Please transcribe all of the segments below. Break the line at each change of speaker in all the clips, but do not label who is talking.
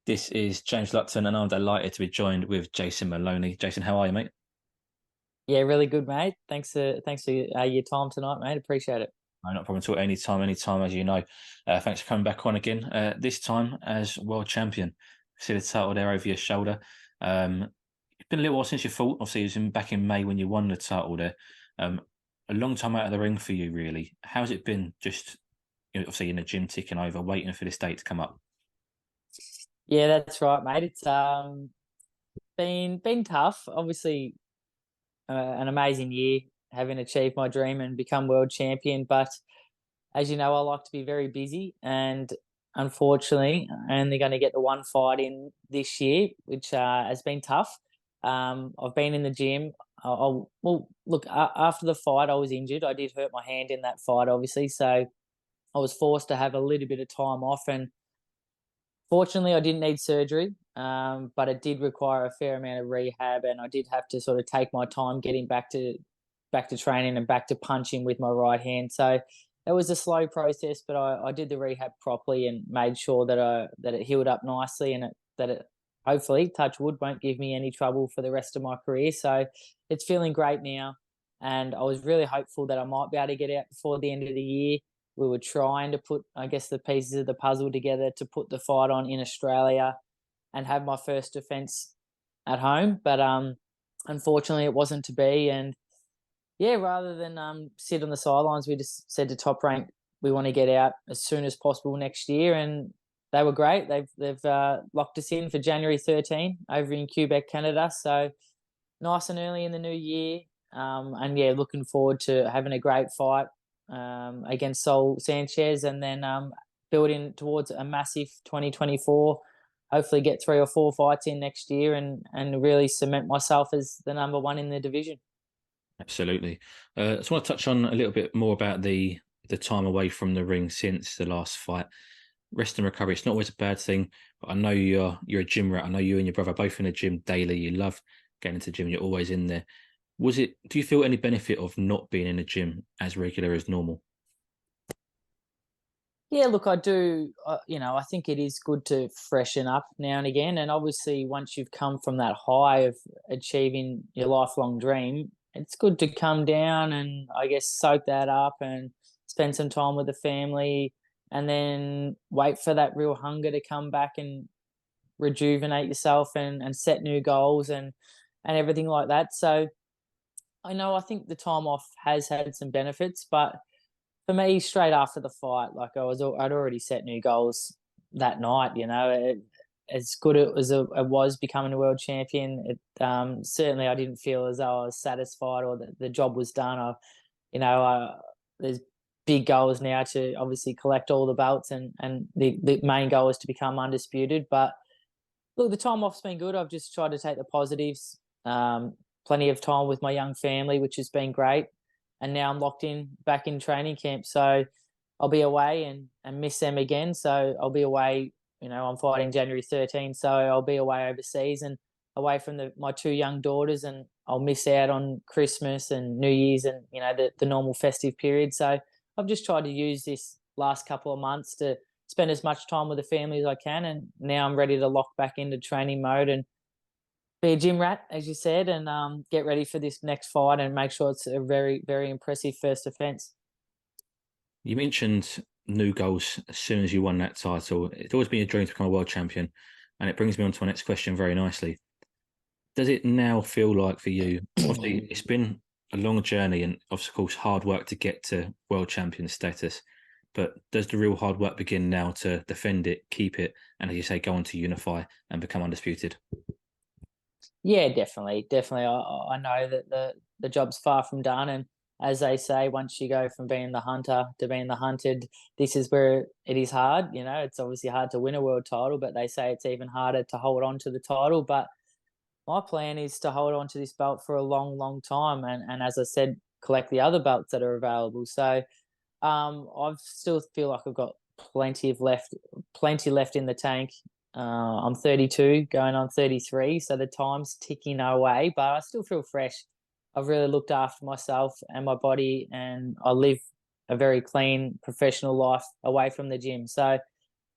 This is James Lupton, and I'm delighted to be joined with Jason Moloney. Jason, how are you, mate?
Yeah, really good, mate. Thanks for your time tonight, mate. Appreciate it.
No, not a problem at all. Anytime, as you know. Thanks for coming back on again. This time as world champion. See the title there over your shoulder. It's been a little while since you fought. Obviously, it was back in May when you won the title there. Um, a long time out of the ring for you, really. How's it been? Just obviously in the gym, ticking over, waiting for this date to come up.
Yeah, that's right, mate. It's been tough. Obviously, an amazing year, having achieved my dream and become world champion. But as you know, I like to be very busy, and unfortunately, I'm only going to get the one fight in this year, which has been tough. I've been in the gym. Well, look, after the fight, I was injured. I did hurt my hand in that fight, obviously, so I was forced to have a little bit of time off. And fortunately, I didn't need surgery, but it did require a fair amount of rehab, and I did have to sort of take my time getting back to training and back to punching with my right hand. So it was a slow process, but I did the rehab properly and made sure that it healed up nicely, and that it hopefully, touch wood, won't give me any trouble for the rest of my career. So it's feeling great now, and I was really hopeful that I might be able to get out before the end of the year. We were trying to put, I guess, the pieces of the puzzle together to put the fight on in Australia and have my first defence at home. But unfortunately, it wasn't to be. And yeah, rather than sit on the sidelines, we just said to Top Rank, we want to get out as soon as possible next year. And they were great. They've locked us in for January 13 over in Quebec, Canada. So nice and early in the new year. And yeah, looking forward to having a great fight against Saul Sanchez, and then building towards a massive 2024. Hopefully, get 3 or 4 fights in next year, and really cement myself as the number one in the division.
Absolutely. I just want to touch on a little bit more about the time away from the ring since the last fight. Rest and recovery, it's not always a bad thing, but I know you're a gym rat. I know you and your brother are both in the gym daily. You love getting into the gym. You're always in there. Do you feel any benefit of not being in the gym as regular as normal?
Yeah, look, I do. I think it is good to freshen up now and again. And obviously, once you've come from that high of achieving your lifelong dream, it's good to come down and, I guess, soak that up and spend some time with the family, and then wait for that real hunger to come back and rejuvenate yourself and set new goals and everything like that. So I think the time off has had some benefits, but for me, straight after the fight, like I'd already set new goals that night. As good as it was becoming a world champion, certainly I didn't feel as though I was satisfied or that the job was done. There's big goals now to obviously collect all the belts, and the main goal is to become undisputed. But look, the time off's been good. I've just tried to take the positives. Plenty of time with my young family, which has been great. And now I'm locked in back in training camp. So I'll be away and miss them again. So I'll be away. I'm fighting January 13. So I'll be away overseas and away from my 2 young daughters. And I'll miss out on Christmas and New Year's and, the normal festive period. So I've just tried to use this last couple of months to spend as much time with the family as I can. And now I'm ready to lock back into training mode and be a gym rat, as you said, and get ready for this next fight and make sure it's a very, very impressive first defence.
You mentioned new goals as soon as you won that title. It's always been a dream to become a world champion, and it brings me on to my next question very nicely. Does it now feel like for you? Obviously, it's been a long journey and, of course, hard work to get to world champion status. But does the real hard work begin now to defend it, keep it, and as you say, go on to unify and become undisputed?
Yeah, definitely, definitely. I know that the job's far from done, and as they say, once you go from being the hunter to being the hunted, this is where it is hard. It's obviously hard to win a world title, but they say it's even harder to hold on to the title. But my plan is to hold on to this belt for a long, long time, and as I said, collect the other belts that are available. So I still feel like I've got plenty left in the tank. I'm 32, going on 33, so the time's ticking away, but I still feel fresh. I've really looked after myself and my body, and I live a very clean professional life away from the gym. So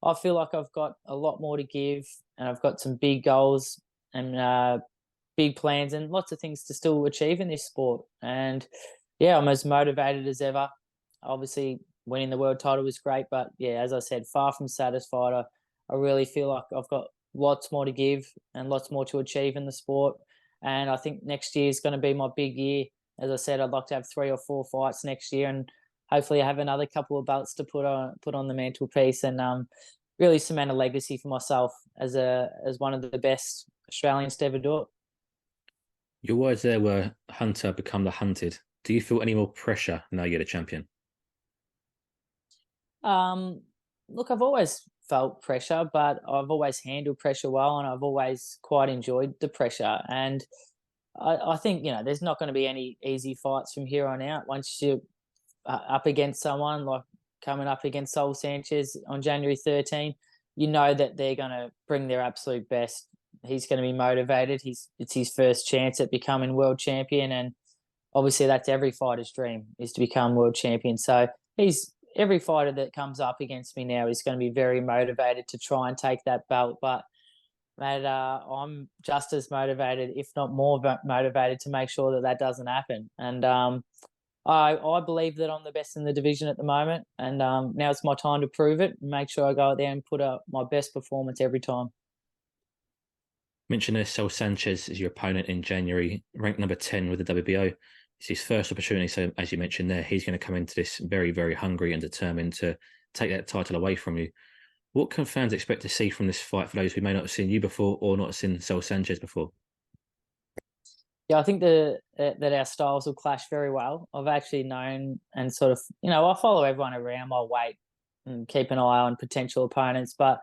I feel like I've got a lot more to give, and I've got some big goals and big plans and lots of things to still achieve in this sport. And yeah, I'm as motivated as ever. Obviously, winning the world title was great, but yeah, as I said, far from satisfied. I really feel like I've got lots more to give and lots more to achieve in the sport. And I think next year is going to be my big year. As I said, I'd like to have 3 or 4 fights next year, and hopefully, I have another couple of belts to put on the mantelpiece, and really cement a legacy for myself as one of the best Australians to ever do it.
Your words there were hunter become the hunted. Do you feel any more pressure now you're the champion?
Um, Look, I've always felt pressure, but I've always handled pressure well, and I've always quite enjoyed the pressure. And I think there's not going to be any easy fights from here on out. Once you're up against someone like coming up against Saul Sanchez on January 13, you know that they're going to bring their absolute best. He's going to be motivated. It's his first chance at becoming world champion, and obviously that's every fighter's dream is to become world champion. So he's every fighter that comes up against me now is going to be very motivated to try and take that belt. But mate, I'm just as motivated, if not more motivated, to make sure that that doesn't happen. And I believe that I'm the best in the division at the moment, and now it's my time to prove it. And make sure I go out there and put up my best performance every time.
Mention there, Saul Sanchez is your opponent in January, ranked number 10 with the WBO. It's his first opportunity. So, as you mentioned there, he's going to come into this very, very hungry and determined to take that title away from you. What can fans expect to see from this fight for those who may not have seen you before or not seen Saul Sanchez before?
Yeah, I think that our styles will clash very well. I've actually known and sort of, I follow everyone around my weight and keep an eye on potential opponents. But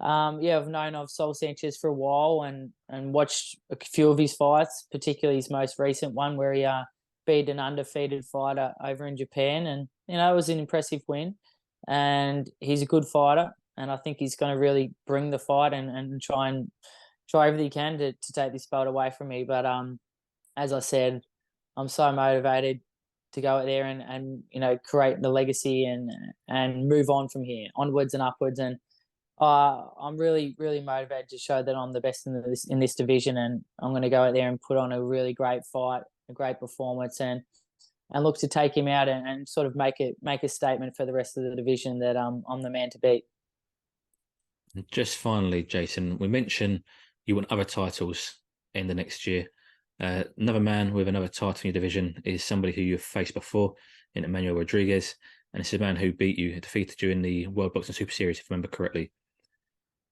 yeah, I've known of Saul Sanchez for a while and watched a few of his fights, particularly his most recent one where he beat an undefeated fighter over in Japan, and it was an impressive win. And he's a good fighter, and I think he's going to really bring the fight and try everything he can to take this belt away from me. But as I said, I'm so motivated to go out there and create the legacy and move on from here, onwards and upwards. And I'm really really motivated to show that I'm the best in this division, and I'm going to go out there and put on a really great fight, a great performance, and look to take him out and sort of make a statement for the rest of the division that I'm the man to beat.
Just finally, Jason, we mentioned you want other titles in the next year. Another man with another title in your division is somebody who you've faced before in Emmanuel Rodriguez, and it's a man who defeated you in the World Boxing Super Series, if I remember correctly.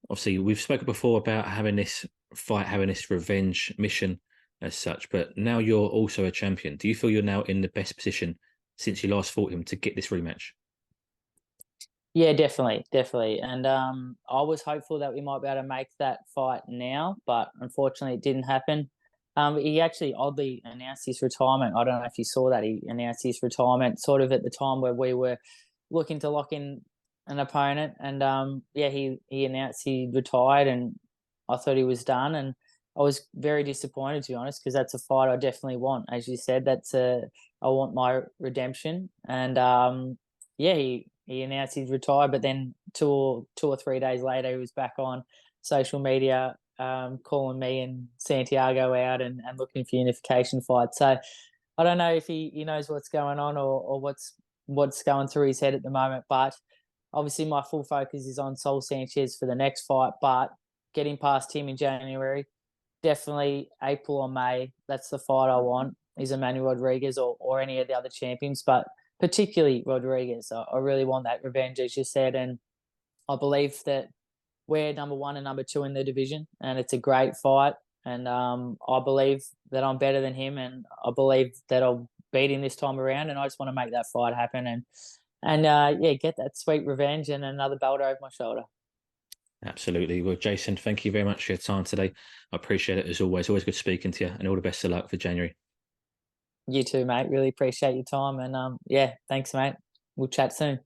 Obviously, we've spoken before about having this fight, having this revenge mission as such, but now you're also a champion. Do you feel you're now in the best position since you last fought him to get this rematch?
Yeah, definitely. And I was hopeful that we might be able to make that fight now, but unfortunately it didn't happen. He actually oddly announced his retirement. I don't know if you saw that. He announced his retirement sort of at the time where we were looking to lock in an opponent. And yeah, he announced he retired, and I thought he was done. And I was very disappointed, to be honest, because that's a fight I definitely want. As you said, I want my redemption. And yeah, he announced he's retired, but then two or 3 days later, he was back on social media calling me and Santiago out and looking for unification fights. So I don't know if he knows what's going on or what's going through his head at the moment. But obviously, my full focus is on Saul Sanchez for the next fight. But getting past him in January, definitely April or May, that's the fight I want. Is Emmanuel Rodriguez or any of the other champions, but particularly Rodriguez. I really want that revenge, as you said, and I believe that we're number 1 and number 2 in the division, and it's a great fight. And I believe that I'm better than him, and I believe that I'll beat him this time around. And I just want to make that fight happen and yeah, get that sweet revenge and another belt over my shoulder.
Absolutely. Well, Jason, thank you very much for your time today. I appreciate it as always. Always good speaking to you, and all the best of luck for January.
You too, mate. Really appreciate your time, and yeah, thanks, mate. We'll chat soon.